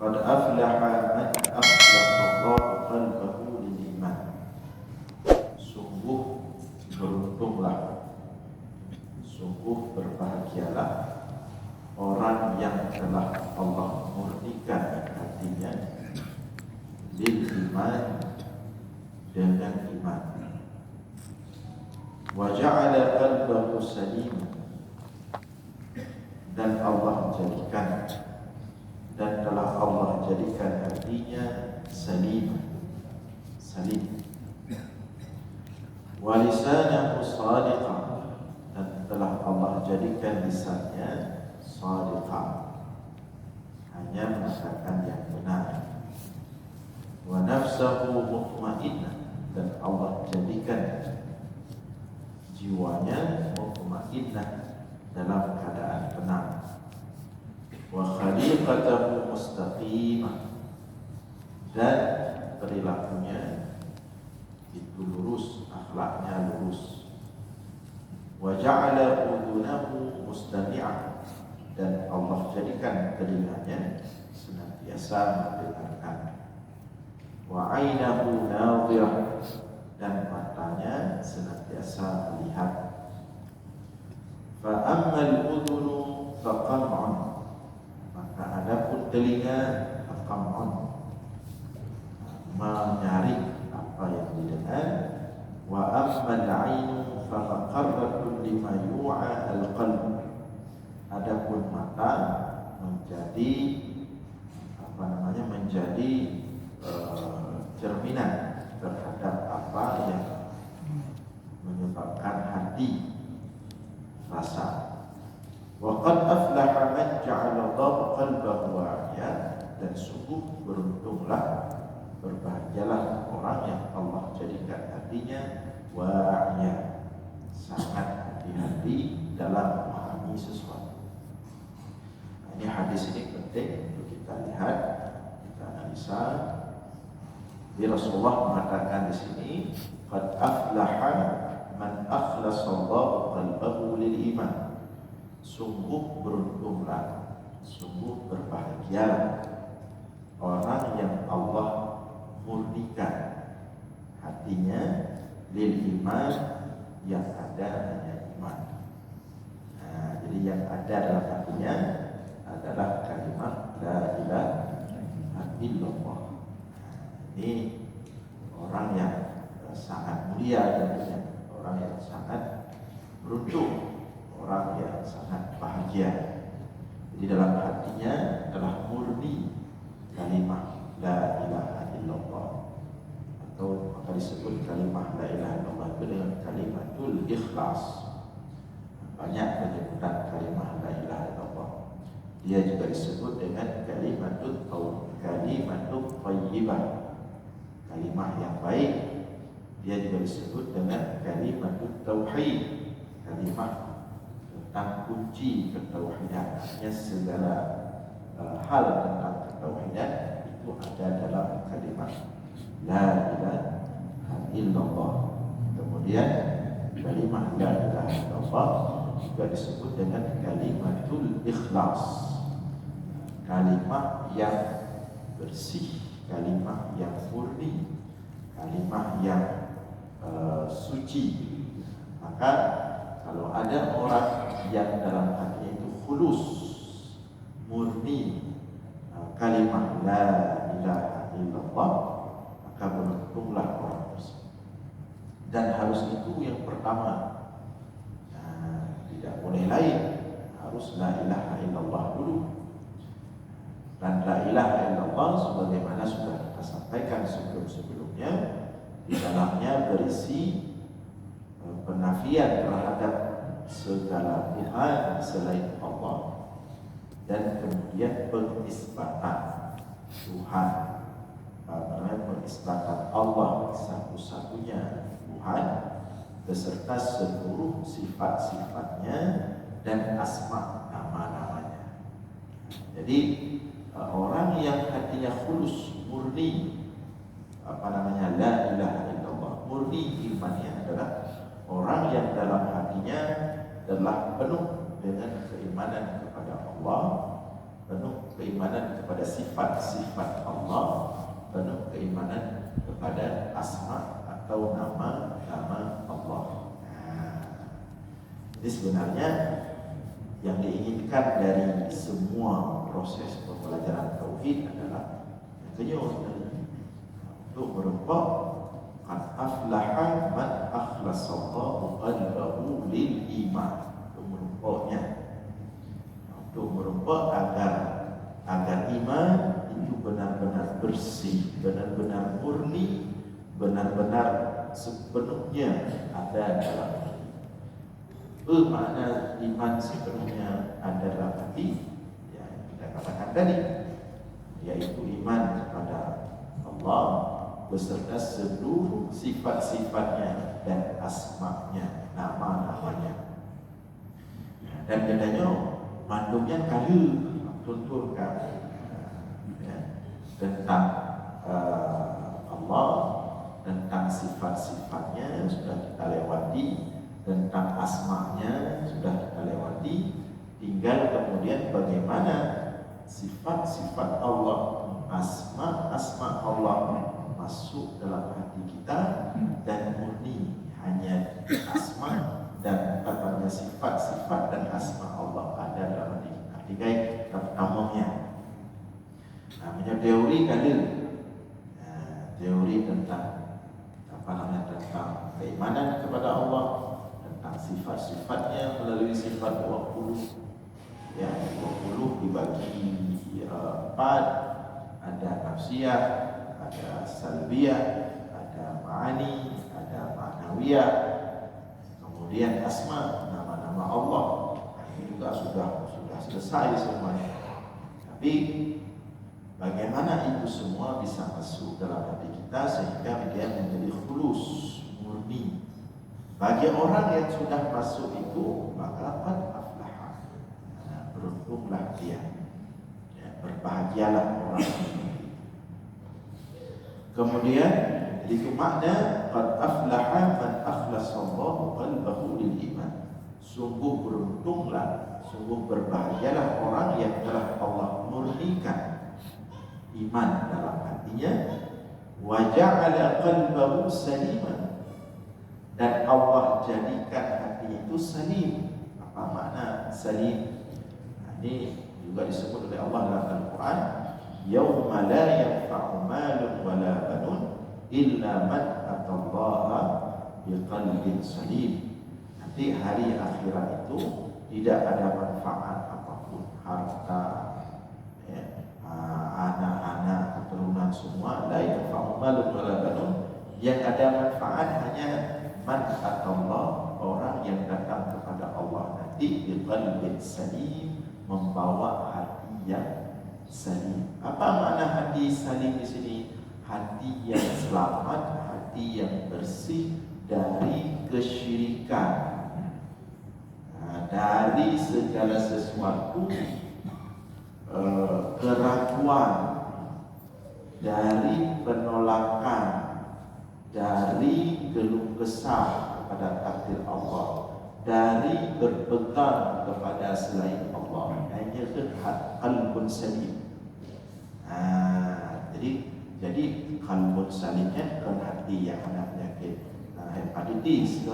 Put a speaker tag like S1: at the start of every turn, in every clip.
S1: Qad aflaha man akhlasallahu qalbahu lil iman. Sungguh beruntunglah, sungguh berbahagialah orang yang telah Allah murnikan hatinya lil iman, dengan iman. Wa ja'ala qalbahu salim, dan Allah jadikan, dan telah Allah jadikan hatinya salim, salim. Wa lisanahu shadiqan, dan telah Allah jadikan lisannya shadiqan, hanya mengatakan yang benar. Wa nafsahu mutmainnah, dan Allah jadikan jiwanya mutmainnah, dalam keadaan tenang. Wa khaliqatahu mustaqimah, dan perilakunya itu lurus, akhlaknya lurus. Wa ja'ala udhunahu mustami'ah, dan Allah jadikan telinganya senantiasa mendengarkan. Wa 'ainahu nadhirah, dan matanya senantiasa melihat. Fa ammal udhunu faqam'un, maka adapun telinga faqam'un, menyaring apa yang didengar. Wa ammal 'ainu faqarratun lima yu'a al-qalb, adapun mata menjadi menjadi cerminan terhadap apa yang menyebabkan hati rasa. Wa qad aflaha man ja'ala Allahu qalbahu wa'iyan, dan sungguh beruntunglah, berbahagialah orang yang Allah jadikan hatinya wa'iyan, sangat hati-hati dalam memahami sesuatu. Nah, ini hadis ini penting untuk kita lihat, kita analisa. Jadi Rasulullah mengatakan di sini, qad aflaha man akhlasallahu qalbahu lil iman. Sungguh beruntunglah, sungguh berbahagialah orang yang Allah murnikan hatinya lil iman, yang ada hanya iman. Nah, jadi yang ada dalam hatinya adalah kalimat la ilaha illallah. Ini orang yang sangat mulia tentunya, orang yang sangat beruntung, orang yang sangat bahagia. Jadi dalam hatinya telah murni kalimat la ilaha illallah, atau maka disebut kalimat la ilaha illallah itu dengan kalimatul ikhlas. Banyak penyebutan kalimat la ilaha illallah. Dia juga disebut dengan kalimatul thayyibah, kalimah yang baik. Dia juga disebut dengan kalimatut tauhid, kalimah tentang kunci ketauhidan. Artinya segala hal tentang ketauhidan itu ada dalam kalimat la ilaha illallah. Kemudian kalimat la ilaha illallah juga disebut dengan kalimatul ikhlas, kalimah yang bersih, kalimah yang murni, kalimah yang suci. Maka kalau ada orang yang dalam hatinya itu khulus, murni, kalimah la ilaha illallah, maka beruntunglah orang tersebut. Dan harus itu yang pertama. Tidak boleh lain, harus la ilaha illallah dulu. Dan la ilaha illallah sebagaimana sudah kita sampaikan sebelum-sebelumnya, di dalamnya berisi penafian terhadap segala Tuhan selain Allah, dan kemudian pengisbatan Tuhan, pengisbatan Allah satu-satunya Tuhan beserta seluruh sifat-sifatnya dan asma nama-namanya. Jadi orang yang hatinya khulus, murni la ilaha illallah, murni imannya, adalah orang yang dalam hatinya telah penuh dengan keimanan kepada Allah, penuh keimanan kepada sifat-sifat Allah, penuh keimanan kepada asma atau nama-nama Allah. Jadi sebenarnya yang diinginkan dari semua proses pembelajaran tauhid adalah yang kedua, untuk merempah qad aflaha man akhlasallahu qalbahu lil iman. Untuk merempahnya, untuk merempah agar iman itu benar-benar bersih, benar-benar murni, benar-benar sepenuhnya ada dalam hati. Makna iman sepenuhnya ada dalam hati, ya kita katakan tadi, yaitu iman kepada Allah beserta seluruh sifat-sifatnya dan asma-nya, nama-namanya. Dan katanya mandumnya kali tuturkan tentang Allah, tentang sifat-sifatnya sudah kita lewati, tentang asma'nya sudah kita lewati. Tinggal kemudian bagaimana sifat-sifat Allah, asma Allah masuk dalam hati kita dan murni hanya asma dan sifat-sifat dan asma Allah ada dalam hati kita. Tiga namanya. Namanya teori kali, teori tentang tentang keimanan kepada Allah, tentang sifat-sifatnya melalui sifat 20. Ya, 20 dibagi 4, ada nafsiyah, ada salbiyah, ada ma'ani, ada ma'nawiyah, kemudian asma, nama-nama Allah. Ini juga sudah selesai semuanya. Tapi bagaimana itu semua bisa masuk dalam hati kita sehingga dia menjadi khulus, murni. Bagi orang yang sudah masuk itu, maka qad aflaha, beruntunglah dia, ya, berbahagialah orang. Kemudian itu makna qad aflaha man akhlasallahu qalbahu lil iman. Sungguh beruntunglah, sungguh berbahagialah orang yang telah Allah murnikan iman dalam hatinya, wa ja'ala qalbahu saliman, dan Allah jadikan hati itu salim. Apa makna salim? Ini juga disebut oleh Allah dalam Al-Quran, yauma la yanfa'u malun wa la banun illa man atallaha biqalbin salim. Nanti hari akhirat itu tidak ada manfaat apapun, harta, ya, anak-anak, keturunan semua, la yanfa'u malun wa la banun, yang ada manfaat hanya man atallah, orang yang datang kepada Allah nanti biqalbin salim, membawa hati yang salim. Apa makna hati salim di sini? Hati yang selamat, hati yang bersih dari kesyirikan, dari segala sesuatu keraguan, dari penolakan, dari keluh kesah kepada takdir Allah, dari berpegang kepada selain Allah. Hanya qalbun salim. Jadi qalbun salimnya bukan hati yang ada penyakit hepatitis,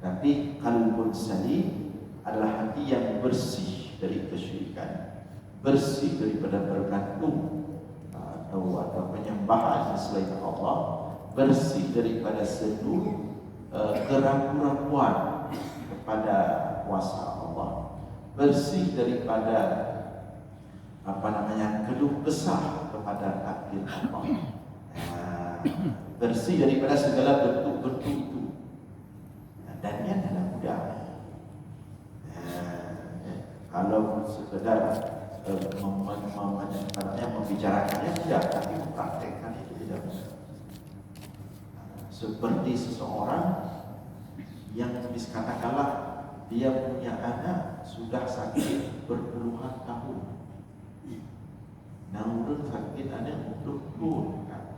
S1: tapi qalbun salim adalah hati yang bersih dari kesyirikan, bersih daripada bergantung atau penyembahan selain Allah, bersih daripada seluruh keraguan kepada kuasa Allah, bersih daripada keluh kesah kepada takdir Allah, bersih daripada segala bentuk-bentuk itu. Dan ini adalah mudah. Kalau sekedar membicarakannya mudah, tapi mempraktekkan itu tidak mudah. Seperti seseorang yang katakanlah dia punya anak sudah sakit berpuluhan tahun. Namun sakit anak berpuluhan tahun,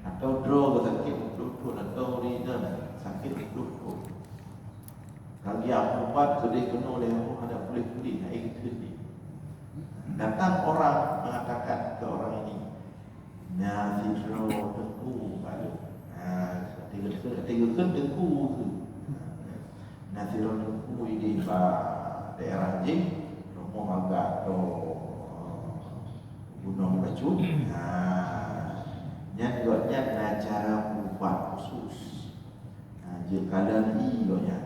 S1: atau drog sakit berpuluhan, atau ringan sakit berpuluhan. Kalau dia obat kedai kena oleh Allah ada boleh beli naik kedai. Datang orang mengatakan ke orang ini, Naziro tengku kalau tiga kan tengku tu. Naziro tengku ini daerah Jing, rumah agak tu Gunung Bacun. Nyan gotnya cara ubah khusus. Jekalan i gotnya.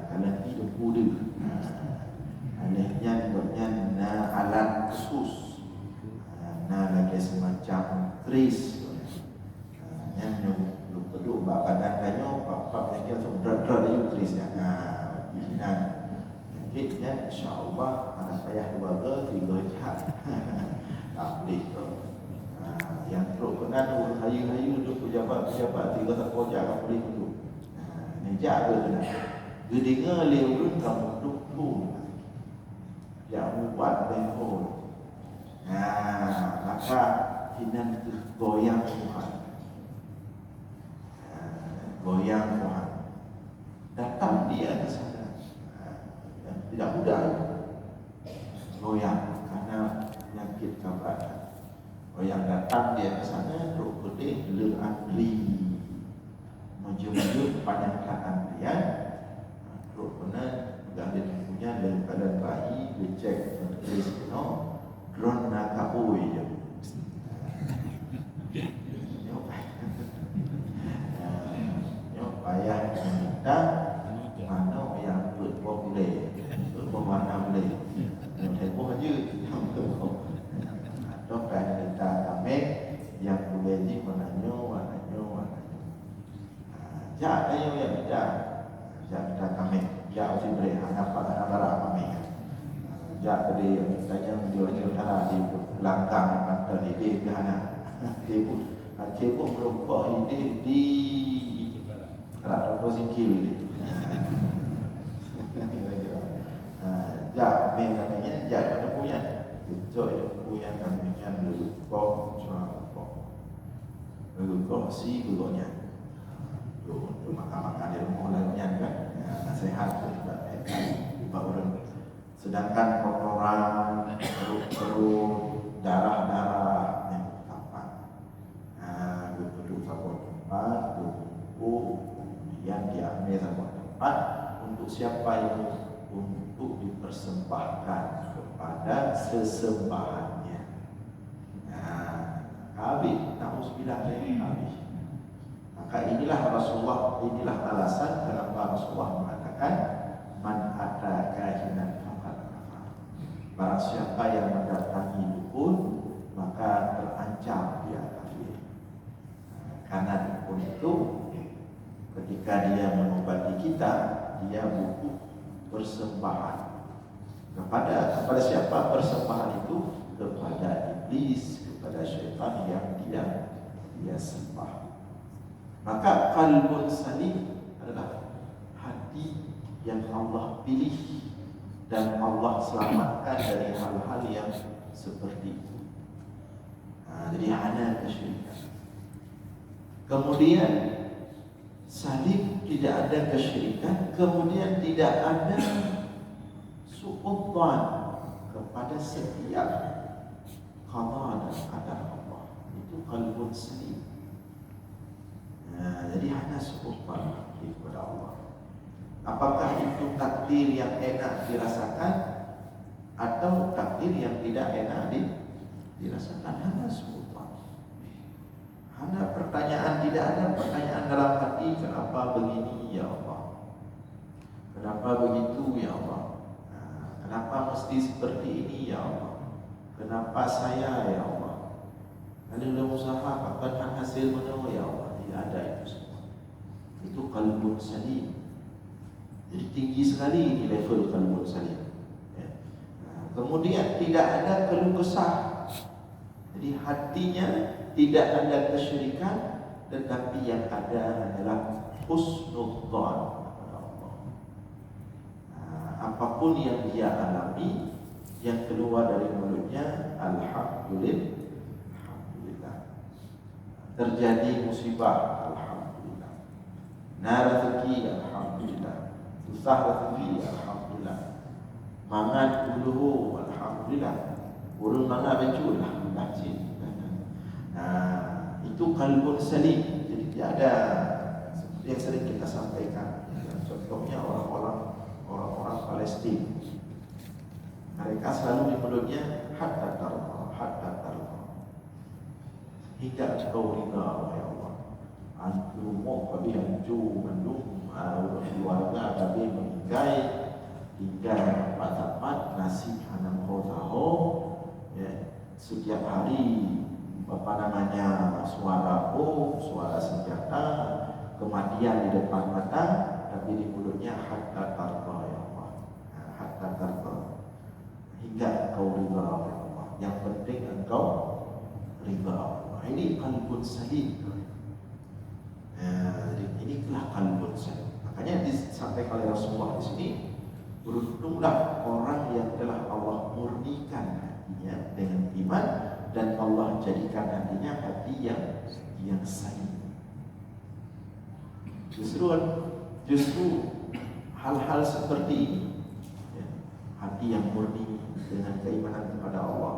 S1: Jekalan i tengku dia. Nyan gotnya alat khusus. Lagi semacam kris. Yang lu perlu badan kanyo apa yang kita berat-berat itu krisnya. Bikinan. Mungkinnya insya-Allah anak payah keluarga 3 jam. Tak boleh tu. Yang teruk kenan hayu-hayu duduk pejabat-pejabat 3 tak pojak tak boleh duduk. Ni jaga kena. Gedinga leun kamu duduk tu. Ya buat behol. Maka hinan itu goyang Tuhan. Goyang Tuhan. Datang dia ke sana. Tidak mudah. Goyang karena penyakit kabar. Goyang datang dia ke sana teruk pedih le angli. Menjemput panjangkan antrian. Teruk benar ganti punya daripada bayi becek terus no. Drone nak kabui je. Payah minta mana yang populer, bermakna boleh. Saya pun aja doktor minta kami yang boleh ni mananya. Jak ayo yang minta, jak minta kami, jak si beri apa kami. Jak tadi saya dia cara di belakang mata dia ke sana. Dia pun berubah ide di Rata sikil ni. Jak mengenanya jak pada punya. Betul punya kami yang dulu kok si gurunya. Tu makan dia mulanya kan. Nasihat juga orang. Sedangkan kotoran perut darah yang apa? Duduk satu tempat, kemudian diambil satu tempat untuk siapa yang untuk dipersembahkan kepada sesembahannya. Habis, na'udzubillah habis. Maka inilah Rasulullah, inilah alasan kenapa Rasulullah mengatakan man ata kahinan faqad kafar. Barang siapa yang mendatangi dukun maka terancam dia kafir. Karena dukun itu ketika dia mengobati kita, dia butuh persembahan. Kepada siapa persembahan itu? Kepada iblis, kepada syaitan yang dia sembah. Maka qalbun salim adalah hati yang Allah pilih dan Allah selamatkan dari hal-hal yang seperti itu. Jadi hanya kesyirikan. Kemudian salim tidak ada kesyirikan, kemudian tidak ada su'udzan kepada setiap qada dan qadar Allah. Itu qalbun salim. Jadi hanya su'udzan kepada Allah. Apakah itu takdir yang enak dirasakan atau takdir yang tidak enak dirasakan? Hanya su'udzan. Hanya pertanyaan, tidak ada pertanyaan dalam hati, kenapa begini ya Allah, kenapa begitu ya Allah, kenapa mesti seperti ini ya Allah, kenapa saya ya Allah, kalau usaha kapan hasil mana ya Allah. Tidak ada itu semua. Itu qalbun salim. Jadi tinggi sekali ini level qalbun salim. Kemudian tidak ada keluh kesah. Jadi hatinya tidak ada kesyirikan, tetapi yang ada adalah husnudzan kepada Allah. Apapun yang dia alami, yang keluar dari mulutnya alhamdulillah. Terjadi musibah, alhamdulillah. Rezeki, alhamdulillah. Susah rezeki, alhamdulillah. Mangan dulu, alhamdulillah. Urun mana baju lah baca. Itu qalbun salim. Jadi tidak ada seperti yang sering kita sampaikan. Contohnya orang-orang Palestina. Mereka selalu di mulutnya hatta tarda. Hingga engkau ridha wahai Allah. Antum qabilan ju mendung keluarga tapi meninggai hingga mat nasib anak kau tahu ya, setiap hari suara senjata, kematian di depan mata, tapi di mulutnya hatta tarda ya Allah. Hatta tarda. Hingga engkau ridha ya Allah. Yang penting engkau ridha. Ini qalbun salim. Ini adalah qalbun salim. Makanya disampaikan oleh Rasulullah di sini, beruntunglah orang yang telah Allah murnikan hatinya dengan iman dan Allah jadikan hatinya hati yang salim. Justru hal-hal seperti ini, ya, hati yang murni dengan keimanan kepada Allah,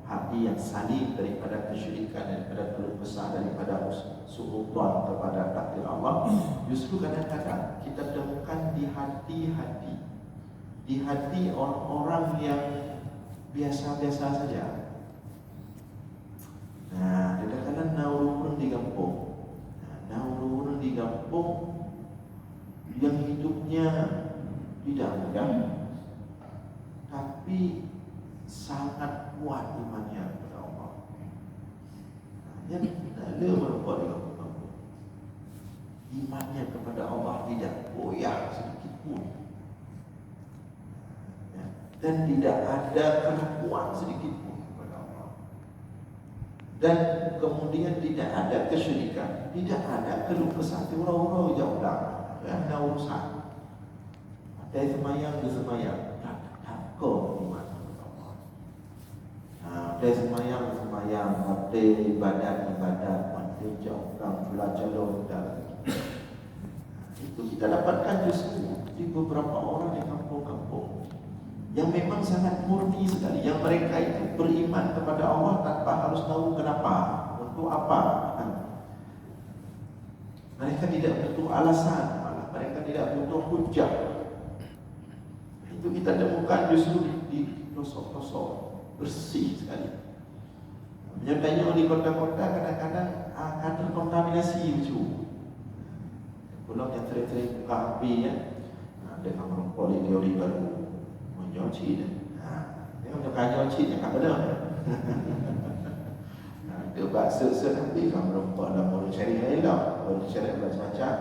S1: hati yang salim daripada kesyirikan, daripada keluh kesah, daripada suudzon kepada takdir Allah, justru kadang-kadang kita temukan di hati orang-orang yang biasa-biasa saja. Nah, kadang-kadang naurun di kampung, yang hidupnya tidak mudah, tapi sangat kuat imannya kepada Allah. Yang tidak berubah di kampung, imannya kepada Allah tidak goyah sedikit pun, ya, dan tidak ada keraguan sedikit pun kepada Allah. Dan kemudian tidak ada kesyirikan, tidak ada keluh kesah, ura-ura jauh dah, ada urusan. Ada semayang, takut iman kepada Allah. Ada semayang, ada ibadat, ada jauh belajar itu kita dapatkan justru di beberapa orang di kampung-kampung yang memang sangat murni sekali, yang mereka itu beriman kepada Allah tanpa harus tahu kenapa, untuk apa. Mereka tidak butuh alasan, malah mereka tidak butuh hujah. Itu kita temukan justru di pelosok-pelosok bersih sekali. Menyertanya di kota-kota kadang-kadang akan terkontaminasi lucu. Pulau yang sering-sering buka api ya, dengan merokok teori baru. Nyoci dia. Dia untuk nyoci yang apa dah. Dia bahasa nanti kamu lupa dalam baru cari lain lah. Baru cari macam-macam.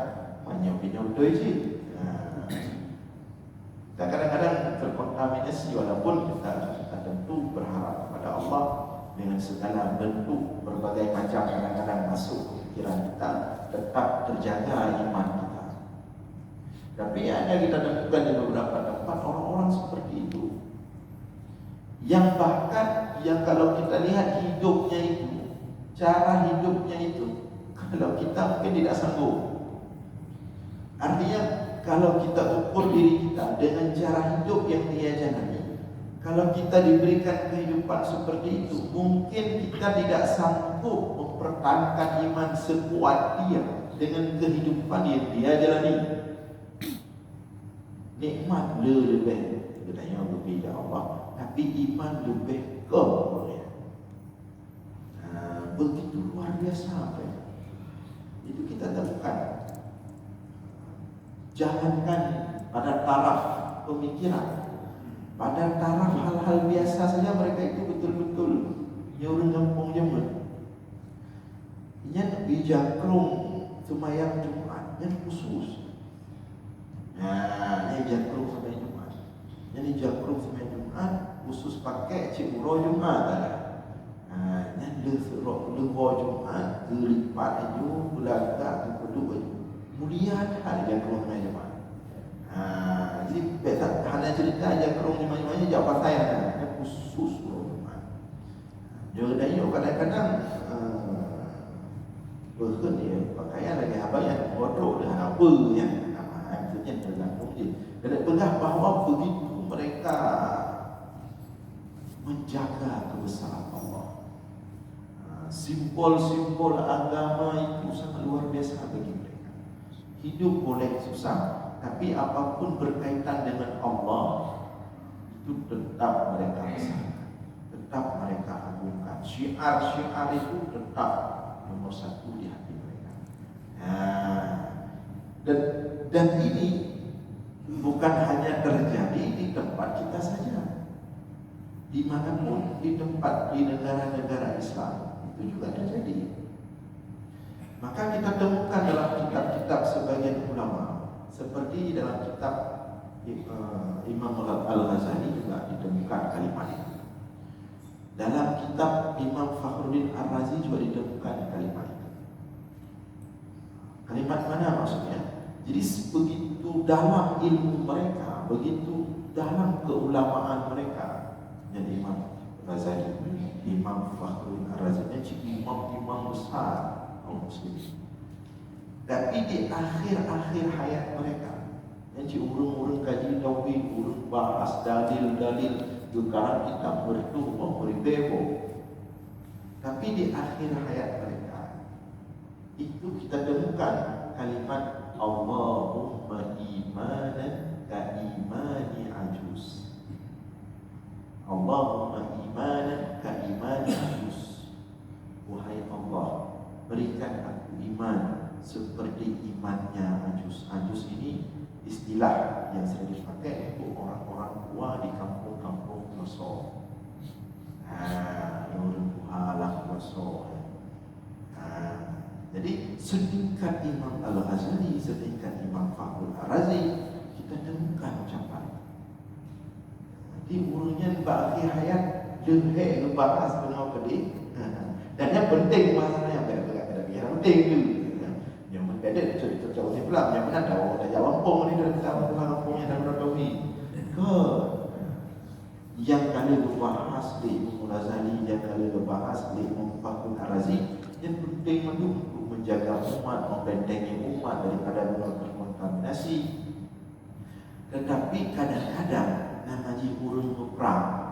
S1: Menyop-nyop tu je. Dan kadang-kadang terkontaminasi walaupun kita tentu berharap kepada Allah dengan segala bentuk berbagai macam kadang-kadang masuk pikiran kita, tetap terjaga iman kita. Tapi ada kita temukan di beberapa tempat orang-orang seperti itu, yang bahkan yang kalau kita lihat hidupnya itu, cara hidupnya itu, kalau kita mungkin tidak sanggup. Artinya kalau kita ukur diri kita dengan cara hidup yang dia jalani, kalau kita diberikan kehidupan seperti itu, mungkin kita tidak sanggup mempertahankan iman sekuat dia dengan kehidupan yang dia jalani. Nikmat lebih, katanya lebih dari Allah, tapi iman lebih ke dia. Begitu luar biasa ya. Itu kita temukan. Jangankan pada taraf pemikiran, pada taraf hal-hal biasa saja mereka itu betul-betul orang kampung Yemen. Yang bijakrung semayang Jumat, yang khusus. Ini jakrung sampai Jumat. Jadi jakrung sampai Jumat khusus pakai ciburo Jumat ada. Yang leho Jumat gelipat itu belakang kedua mulia hari jakrung sampai Jumat. Jadi betul hanya cerita jakrung Jumat jauh pasal yang khusus Jumat. Jadi kadang-kadang berken dia pakaian lagi apa yang bodoh dengan apa yang maksudnya tergantung dia. Dan pernah bahawa begitu mereka menjaga simbol-simbol agama itu sangat luar biasa bagi mereka. Hidup boleh susah, tapi apapun berkaitan dengan Allah itu tetap mereka besarkan, tetap mereka agungkan. Syiar-syiar itu tetap nomor satu di hati mereka. Nah, dan ini bukan hanya terjadi di tempat kita saja, dimanapun, di negara-negara Islam itu juga terjadi. Maka kita temukan dalam kitab-kitab sebagian ulama, seperti dalam kitab Imam Al-Ghazali juga ditemukan kalimat itu. Dalam kitab Imam Fakhruddin Ar-Razi juga ditemukan kalimat itu. Kalimat mana maksudnya? Jadi begitu dalam ilmu mereka, begitu dalam keulamaan mereka. Jadi Imam Ghazali, Imam Fakhruddin Ar-Razi, imam-imam besar kaum muslimin. Tapi di akhir-akhir hayat mereka, jadi urung-urung kaji tauhid, urung bahas dalil-dalil, sekarang kita bertubuh berbebo. Tapi di akhir hayat mereka itu kita temukan kalimat Allahumma imanan ka imani ajuz. Allahumma imanan ka imani ajuz. Wahai Allah, berikan aku iman seperti imannya ajuz. Ajuz ini istilah yang sering dipakai untuk orang-orang tua di kampung-kampung pelosok. Orang halang pelosok. Jadi setingkat Imam Al-Ghazali, setingkat Imam Fakhruddin Ar-Razi, kita temukan ucapan. Jadi urungnya bagi hayat lehek ngebahas benar pedih. Dan yang penting masalahnya yang berbeda-beda, yang penting itu. Yang berbeda cerita jauh ni pula, yang mana tahu ada jawampong ni dalam kampungnya dalam Tauhid. Yang kali berbahas di Imam Al-Ghazali, yang kali berbahas di Imam Fakhruddin Ar-Razi, yang penting itu untuk menjaga umat, membentengi umat daripada terkontaminasi. Tetapi kadang-kadang namanya orang perang,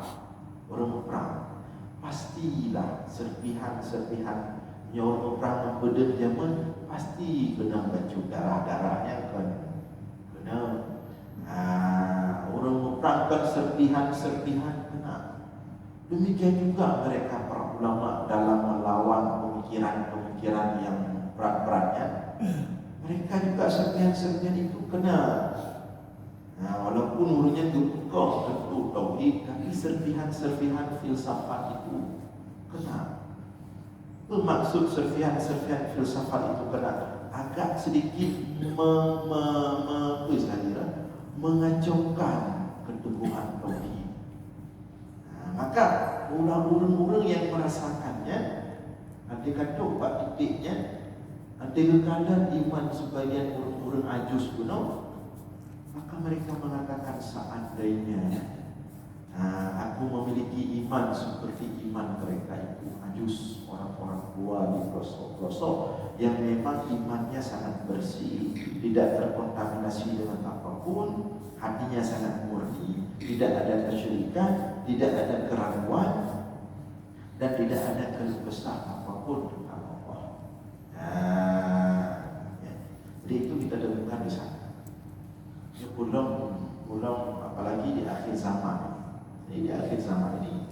S1: pastilah serpihan orang perang membedeng zaman pasti kena baju darahnya kena. Orang perang kan serpihan kena. Demikian juga mereka para ulama dalam melawan pemikiran yang berat-beratnya, mereka juga serpihan itu kena. Walaupun urutnya kau tentu tauhid, tapi serpihan filsafat itu kena. Maksud serpihan filsafat itu kena agak sedikit mengacaukan keteguhan tauhid. Maka orang-orang yang merasakannya, ada kata pak titiknya, ada kadang iman sebagian orang-orang ajus kuno, maka mereka mengatakan seandainya aku memiliki iman seperti iman mereka itu ajus, orang-orang tua di pelosok-pelosok yang memang imannya sangat bersih, tidak terkontaminasi dengan apapun, hatinya sangat murni, tidak ada kesyirikan, tidak ada keraguan, dan tidak ada keluh kesah apapun tentang Allah. Jadi itu kita temukan di sana. Belum apalagi di akhir zaman. Jadi di akhir zaman ini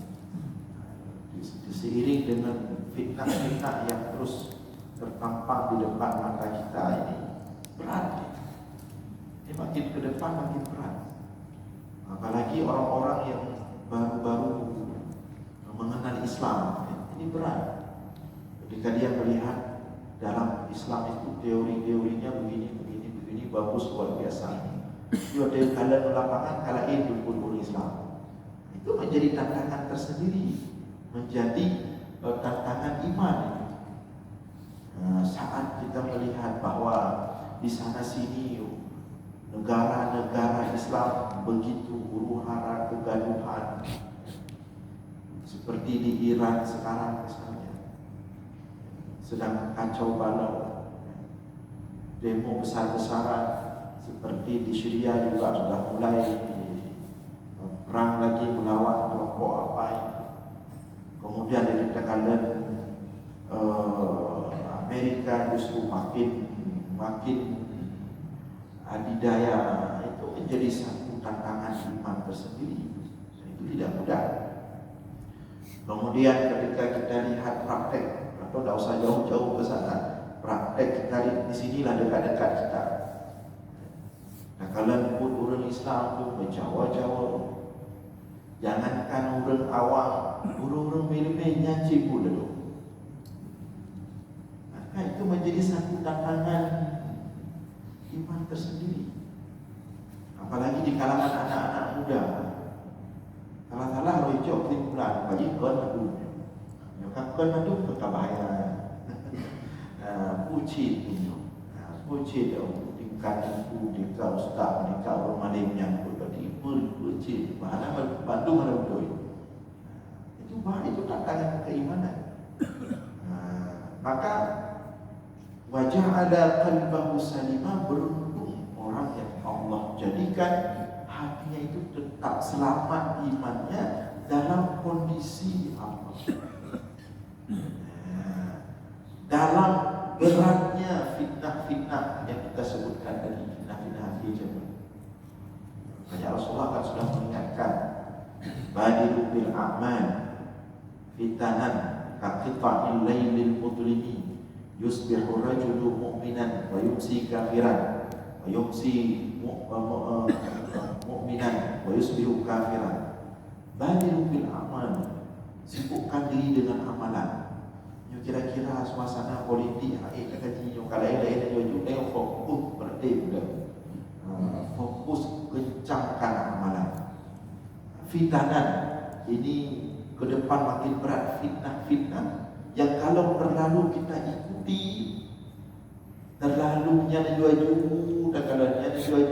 S1: seiring dengan fitnah-fitnah yang terus tertampak di depan mata kita ini berat. Ini makin ke depan makin berat. Apalagi orang-orang yang baru-baru mengenal Islam, ini berat. Ketika dia melihat dalam Islam itu teori-teorinya begini bagus luar biasa. Dia ada kala lapangan kala itu pun Islam. Itu menjadi tantangan tersendiri, menjadi tantangan iman. Saat kita melihat bahwa di sana sini negara-negara Islam begitu huru-hara kegaduhan, seperti di Iran sekarang misalnya, sedang kacau balau, demo besar-besaran. Seperti di Syria juga sudah mulai perang lagi melawan kelompok apa ini. Kemudian dikatakan Amerika justru makin adidaya, itu menjadi satu tantangan iman tersendiri. Itu tidak mudah. Kemudian ketika kita lihat praktek, atau tidak usah jauh-jauh ke sana, praktek kita di sinilah dekat-dekat kita. Nah, kalau pun orang Islam tu berjawa-jawa, jangankan orang awam, orang-orang mele-mele nyanyi pun dulu. Maka itu menjadi satu tantangan iman tersendiri. Apalagi di kalangan anak-anak muda. Kalau salah rojok timbulan, bagi kon madu. Yang kon madu kekabaya. Puji punya, puji dah. Tingkat itu, tingkat ustaz, tingkat orang malim yang berbadi puji. Mana bantu mana betul. Itu tantangan keimanan. Maka wajah ada qalbahu salimah, beruntung orang yang Allah jadikan hatinya itu tetap selamat imannya dalam kondisi apa? Dalam beratnya fitnah-fitnah yang kita sebutkan tadi, fitnah-fitnah hati zaman. Banyak Rasulullah kan sudah mengingatkan, badiru bil a'mal fitanan kaqita'il lailil mudlimi yusbihu rajulu mu'minan wa yumsi kafiran wa yumsi mu'minan wa yusbihu kafiran. Badiru bil a'mal, sibukkan diri dengan amalan. Kira-kira suasana politik kaji kalau ada juga fokus berarti fokus kencangkan amalan. Fitanan ini ke depan makin berat, fitnah yang kalau terlalu kita ikuti, terlalu nyaju dan kalau nyaju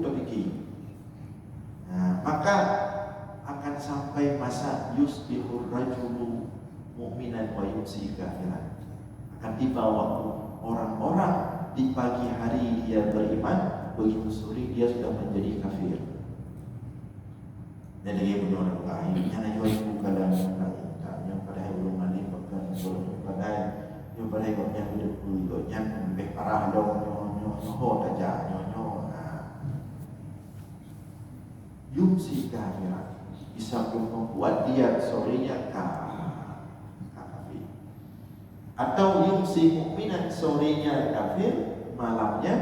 S1: tak fikir, maka akan sampai masa yusbihur rajulu mu'minan wa yumsi kafiran. Akan tiba waktu orang-orang di pagi hari dia beriman, begitu sore dia sudah menjadi kafir. Dan dia benar lain, yang jual bukan dalam yang pada belum mandi bukan belum pada yang pada yang hidup dulu yang lebih parah dong nyoho aja nyoho. Yumsi kafiran bisa membuat dia sorenya kafir. Atau yumsi mukminan, sorenya kafir, malamnya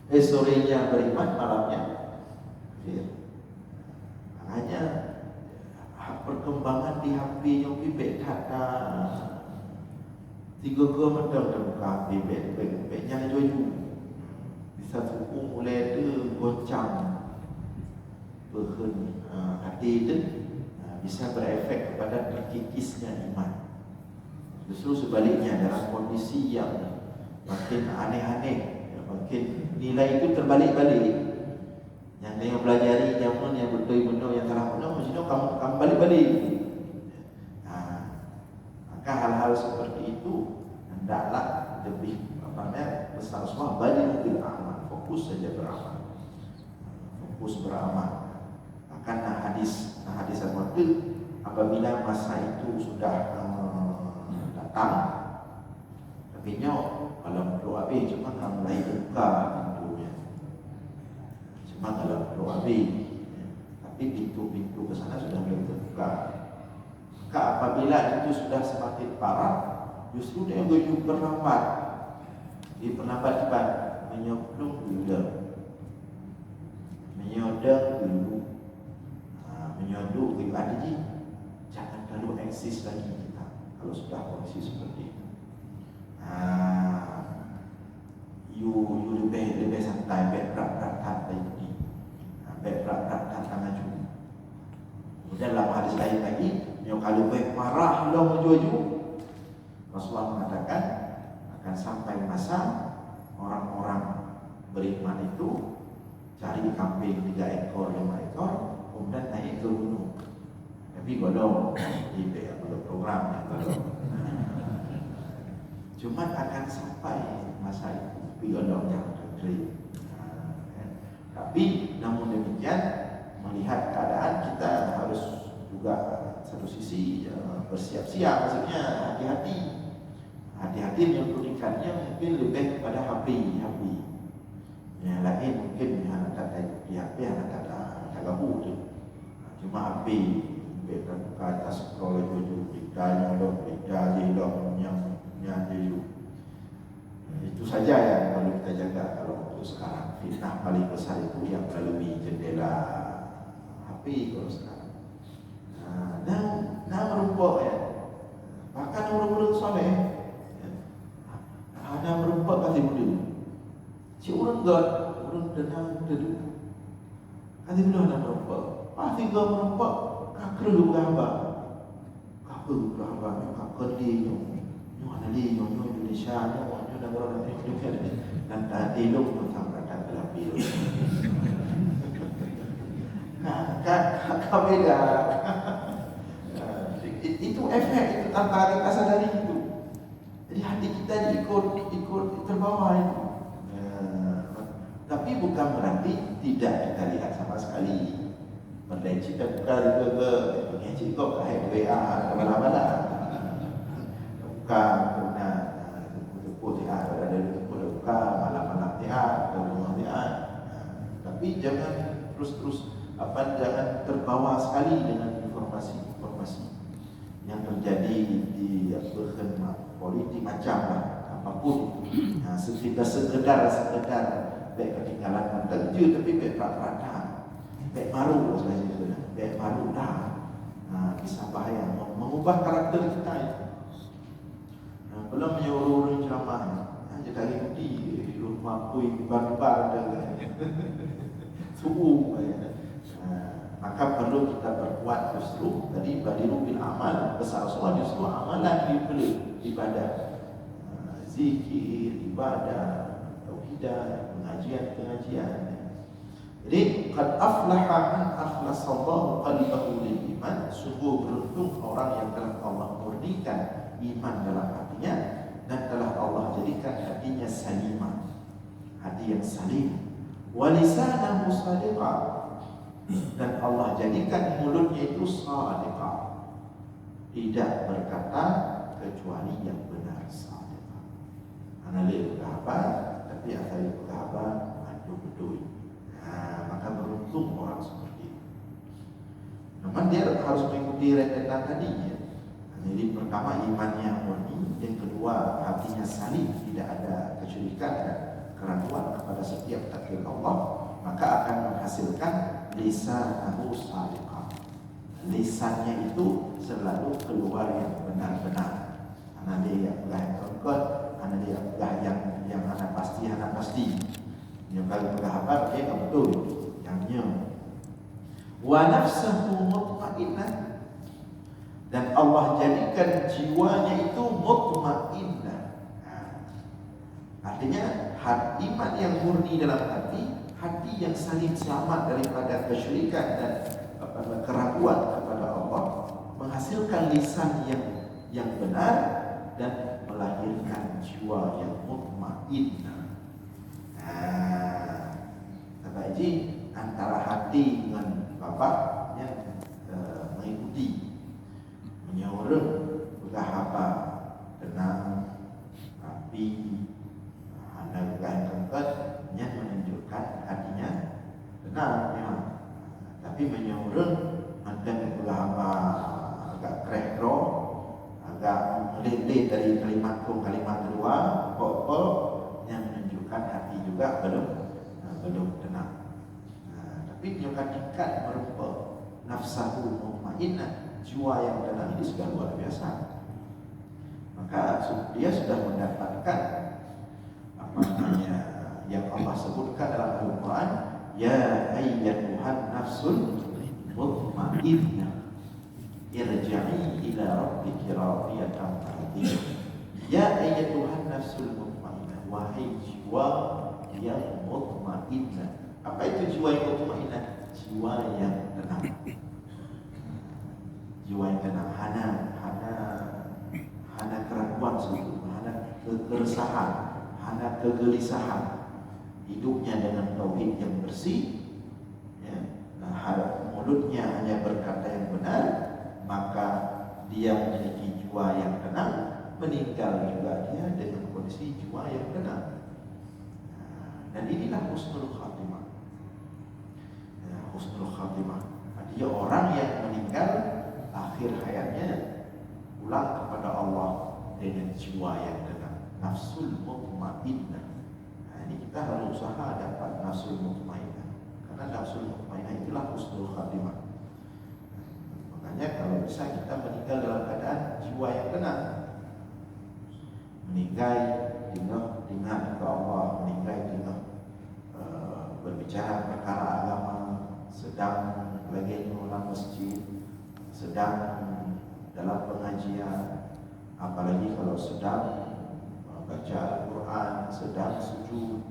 S1: sorenya beriman, malamnya kafir. Makanya perkembangan di HP yang bibit kata 3 ke mentang terbuka bibit-bibitnya juju bisa suku mulai tu goncang berhen hati itu bisa berefek kepada terkikisnya iman. Justru sebaliknya, dalam kondisi yang makin aneh-aneh, makin nilai itu terbalik-balik. Yang dia pelajari yang mana yang betul-betul yang salah benar, mesti kamu balik-balik. Maka hal-hal seperti itu hendaklah lebih besar semua balik bil amal, fokus saja beramal. Fokus beramal. Akan hadis waktu apabila masa itu sudah tapi kalau perlu habis cuma kalau mulai buka pintunya, cuma kalau perlu habis, tapi pintu-pintu ke sana sudah mulai terbuka. Maka apabila itu sudah semakin parah, justru dia begitu berlambat. Di perlambat cepat menyodong dulu, menyodong dulu ada jangan terlalu eksis lagi. Kalau sudah kondisi seperti itu, you lebih santai, berat lagi, berat maju. Kemudian dalam hadis lain lagi, yang kalau marah lo menuju, Rasulullah mengatakan akan sampai masa orang-orang beriman itu cari kambing 3 ekor, 5 ekor, kemudian naik ke gunung. Tapi godong di program yang cuma akan sampai masa itu godong yang terkait. Tapi namun demikian, melihat keadaan kita harus juga satu sisi bersiap-siap, maksudnya hati-hati Hati-hati menyembunyikannya mungkin lebih kepada HP. Yang lain mungkin anak kata di HP, anak kata gabu tu. Cuma HP bekan ke atas scroll itu ditanya dong, jadi dong yang itu saja yang perlu kita jaga kalau untuk sekarang. Fitnah paling besar itu yang melalui jendela HP kalau sekarang. Nah merumpok ya. Bahkan orang-orang soleh ada merumpok kata muda. Si orang denang duduk. Kata muda ada merumpok. Pasti kau merumpok kakru berapa? Kakru berapa? Kakru di Indonesia ni negara Indonesia dan tak elok pun tak ada berlapi. Kau beda. Itu efek itu tanpa kita sadari itu. Jadi hati kita ikut terbawa itu. Tapi bukan berarti tidak kita lihat sama sekali. Berleceh dan buka ke pengecik kau kahit WA kemana-mana. Buka guna tepuk tiap ada tepuk buka malam-malam tiap rumah tiap. Tapi jangan terus jangan terbawa sekali dengan informasi yang terjadi di politik macam apapun. Sekedar baik ketinggalan terjun tapi baik rata baik malu saja baik malu dah bisa bahaya mengubah karakter kita itu. Belum menyuruh ceramah hanya kali ikuti rumah pui bar dan subuh maka perlu kita berkuat justru tadi badiru bil amal besar soal justru amalan dibeli ibadah zikir ibadah tauhidah pengajian. Jadi qad aflaha man akhlasallahu qalbahu lil iman, sungguh beruntung orang yang telah Allah murnikan iman dalam hatinya dan telah Allah jadikan hatinya salimah, hati yang salim. Wa lisanahu shadiqah, dan Allah jadikan mulutnya itu shadiqah, tidak berkata kecuali yang benar. Shadiqah analih apa tapi asal apa betul. Maka beruntung orang seperti itu. Namun dia harus mengikuti rentetan tadi ya. Jadi pertama imannya murni, yang kedua hatinya salim, tidak ada kesyirikan dan keraguan kepada setiap takdir Allah, maka akan menghasilkan lisanahu shadiqah. Lisannya itu selalu keluar yang benar-benar. Ana dia yang kongkot, ana dia yang ana pasti. Yang kalau berhabar dia tak betul yangnya. Wa nafsuhu mutmainnah, dan Allah jadikan jiwanya itu mutmainnah. Artinya hati iman yang murni dalam hati yang saling selamat daripada kesyirikan dan keraguan kepada Allah, menghasilkan lisan yang benar dan melahirkan jiwa yang mutmainnah. Jadi antara hati dengan bapak yang mengikuti, menyorong, bergahapa, tenang, rapi, anda bergahap yang menunjukkan hatinya tenang memang. Tapi menyorong, anda bergahapa agak krekro, agak meleleh dari kalimat ke kalimat kedua, pokok yang menunjukkan hati juga belum tenang. Tapi juga tingkat merupa nafsahu mutmainnah, jiwa yang tenang ini sudah luar biasa. Maka dia sudah mendapatkan yang Allah sebutkan dalam Al-Quran, ya ayyatuhan nafsul mutmainnah irji'i ila rabbiki radiyatan mardiyah. Ya ayyatuhan nafsul mutmainnah, wahai jiwa yang mutmainnah. Apa itu jiwa yang mutmainnah? Jiwa yang tenang. Jiwa yang tenang, hana keraguan seluruh, hana keresahan, hana kegelisahan. Hidupnya dengan tauhid yang bersih, ya. Mulutnya hanya berkata yang benar, maka dia memiliki jiwa yang tenang meninggal juga dia dengan kondisi jiwa yang tenang. Dan inilah husnul khatimah. Husnul khatimah. Dia orang yang meninggal akhir hayatnya pulang kepada Allah dengan jiwa yang tenang, nafsul mutmainnah. Ini kita harus usaha dapat nafsul mutmainnah, karena nafsul mutmainnah itulah husnul khatimah. Makanya kalau bisa kita meninggal dalam keadaan jiwa yang tenang, meninggal dengan ke Allah, meninggal dengan berbicara perkara agama, sedang lagi mengulang masjid, sedang dalam pengajian, apalagi kalau sedang baca Al-Quran, sedang sujud,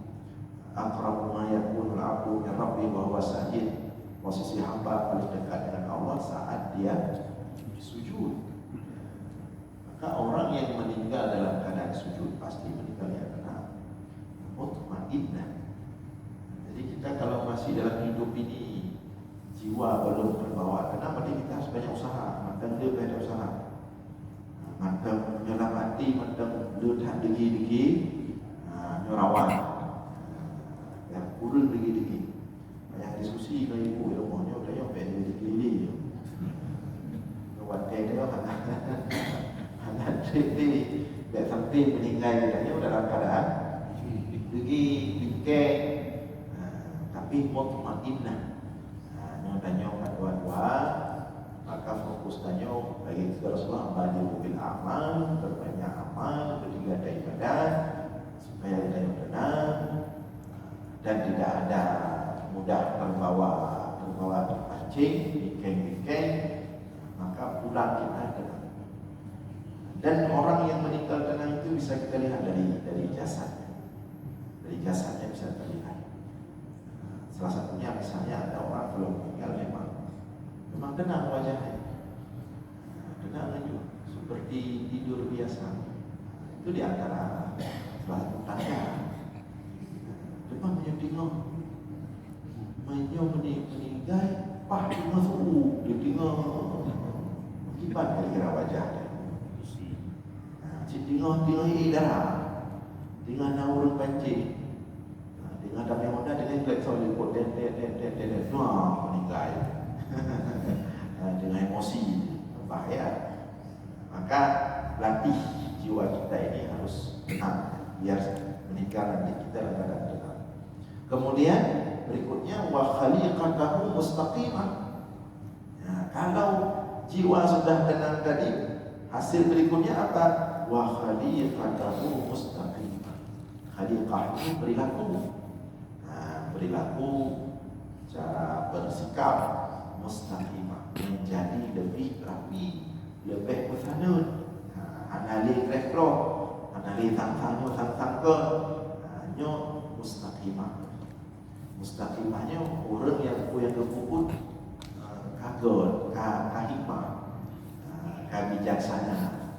S1: aqrabu ma yakunul 'abdu min rabbih wa huwa sajid. Posisi hamba paling dekat dengan Allah saat dia sujud. Maka orang yang meninggal dalam keadaan sujud pasti meninggal yang tenang, mutmainnah. Jadi kita kalau masih dalam hidup ini jiwa belum terbawa tenang, berarti kita harus banyak usaha. Mantang dia banyak usaha, mantang menyelamati, mantang dia tak degi-degi, nyorawan, yang kurun degi-degi. Banyak diskusi dengan ibu di rumahnya, udah yang banyak degi-degi. Kawan dia anak dia biar sampai meninggal dia udah dalam keadaan degi, bingkai, tapi mutmainnah. Tanya dua-dua, maka fokus tanya bagi Rasulullah bagi bil amal, berbanyak amal, beribadah ibadah supaya kita yang tenang dan tidak ada mudah terbawa terpancing, bingkai-bingkai, maka pulang kita tenang. Dan orang yang meninggal tenang itu bisa kita lihat dari jasadnya, bisa terlihat. Salah satunya misalnya ada orang kalau meninggal memang tenang wajahnya, tenang aja, seperti tidur biasa. Itu di antara salah satu tanda. Memang meninggal, meninggal, dia tinggal akibat kira wajahnya. Tinggal darah, tinggal naurun pancing. Dengan ada yang muda dengan klik solid pun meninggal dengan emosi bahaya. Maka latih jiwa kita ini harus tenang biar meninggal nanti kita dalam keadaan tenang. Kemudian berikutnya wa khaliqatahu mustaqimah. Kalau jiwa sudah tenang tadi, hasil berikutnya apa? Wa khaliqatahu mustaqimah. Khaliqah itu perilaku, cara bersikap mustaqimah, menjadi lebih rapi, lebih bersanun. Anali rekro, anali tangka, nyo mustaqimah. Mustaqimahnya orang yang kepuput kagot, kahikmah, kabijaksana.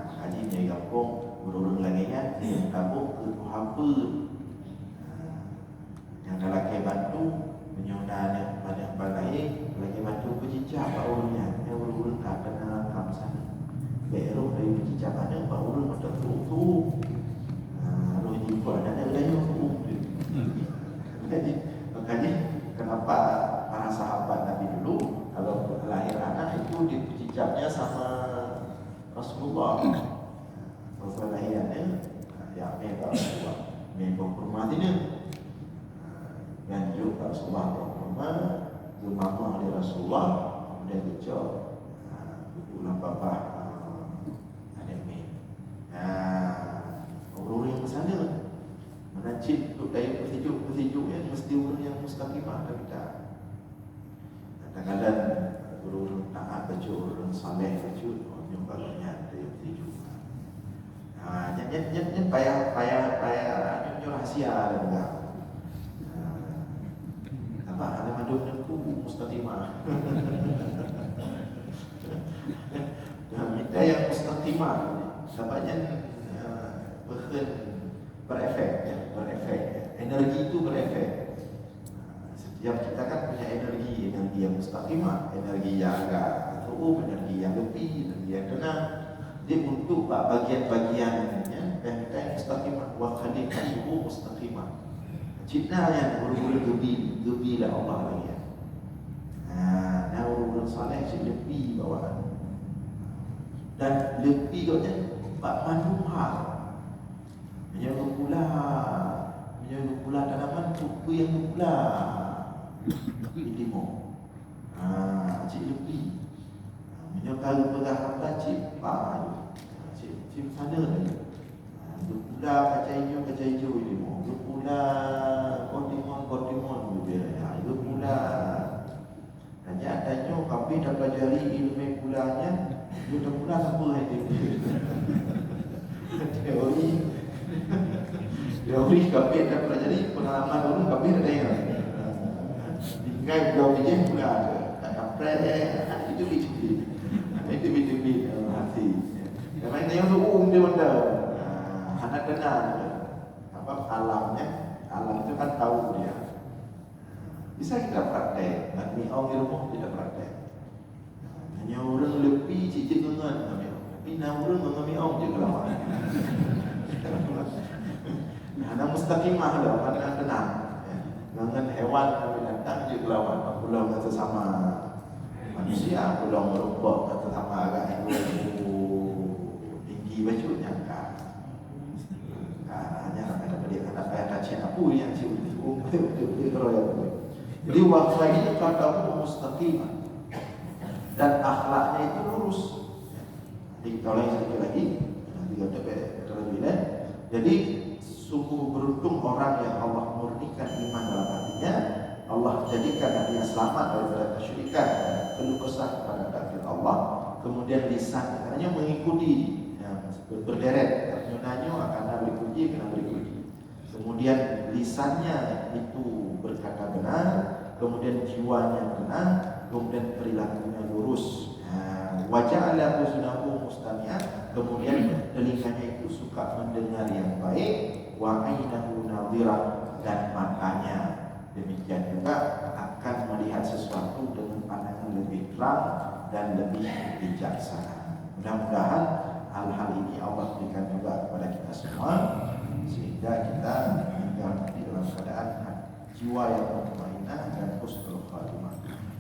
S1: Makanya dia kampung orang lagi kan, kampung ke hampa. Yang dah laki bantu menyodana banyak balai lagi bantu pecicap pak urungnya yang urung tak kena kam sana berok dari pecicap ada pak urung ada tu roh jiwa ada lain tu. Makanya kenapa para sahabat Nabi dulu kalau lahir anak itu dipecicapnya sama Rasulullah. Rasulullah lahirnya ya mereka Rasulullah mereka hormatinya. Dan juga Rasulullah Muhammad, Mama dari Rasulullah, kemudian kecil, ulang bapa ada ni. Orang yang bersana menajib untuk daya bersejuk yang mesti orang yang mustaqimah dan kita. Kadang-kadang orang taat baca, orang saleh baca, orang yang banyak daya bersejuk. Nyanyi payah rahasia dan enggak. Ada madunku mustaqimah. Kita yang mustaqimah dapatnya berefek. Energi itu berefek. Setiap kita kan punya energi yang mustaqimah, energi yang agak teruk, energi yang lebih, energi yang tenang. Dia untuk bagian-bagiannya yang mustaqimah wa khaliqatuhu mustaqimah. Cipta yang guru-guru gebi lah Allah lagi. Nah guru-guru saleh cik lebih bawaan. Dan lebih katnya bak manuhal. Menjaga pula tanaman buku yang pula ilmu. Cik lebih. Menjaga pergerakan cik cik sana lagi. Pula kaca hijau ilmu. Pula kontimon dia. Pula hanya adanya kami dah pelajari ilmu pulanya. Dia pula apa itu? Teori kami dah pelajari, pengalaman dulu kami dah dengar. Tinggal jauh je pula ada. Tak kapret itu biji hati. Memang dia tu dia benda. Anak kenal apa alam itu kan tahu dia. Bisa kita praktek, nak miau di rumah kita praktek. Hanya orang lebih cicit dengan kami. Tapi nak orang dengan miau je kalau. Anak mustaqimah lah, anak tenang. Dengan hewan kami datang je kelawan. Pulau kata sama manusia, pulau merubah kata sama agak tinggi bacanya kan. Hanya anak dia anak payah kacian apa yang betul royak. Jadi waktu ini kata mustaqimah dan akhlaknya itu lurus. Jadi kalau yang sedikit lagi, nanti kata lagi lah. Jadi sungguh beruntung orang yang Allah murnikan iman dalam hatinya, Allah jadikan dia selamat daripada kesyirikan, penuh kesah kepada takdir Allah. Kemudian lisan hanya mengikuti berderet, nanya akan beri puji, kena beri puji. Kemudian lisannya itu berkata benar, kemudian jiwanya benar, kemudian perilakunya lurus. Wajah ala uzunahu mustami'an, kemudian telinganya itu suka mendengar yang baik, wa ainahu nadhirah, dan matanya demikian juga akan melihat sesuatu dengan pandangan lebih terang dan lebih bijaksana. Mudah-mudahan hal-hal ini Allah berikan juga kepada kita semua, sehingga kita meninggal di dalam keadaan jiwa yang mutmainnah dan husnul khatimah.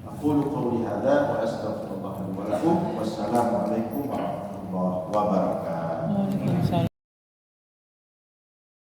S1: Aqulu qawli hadza wa astaghfirullah li wa lakum. Wassalamu alaikum warahmatullahi wabarakatuh.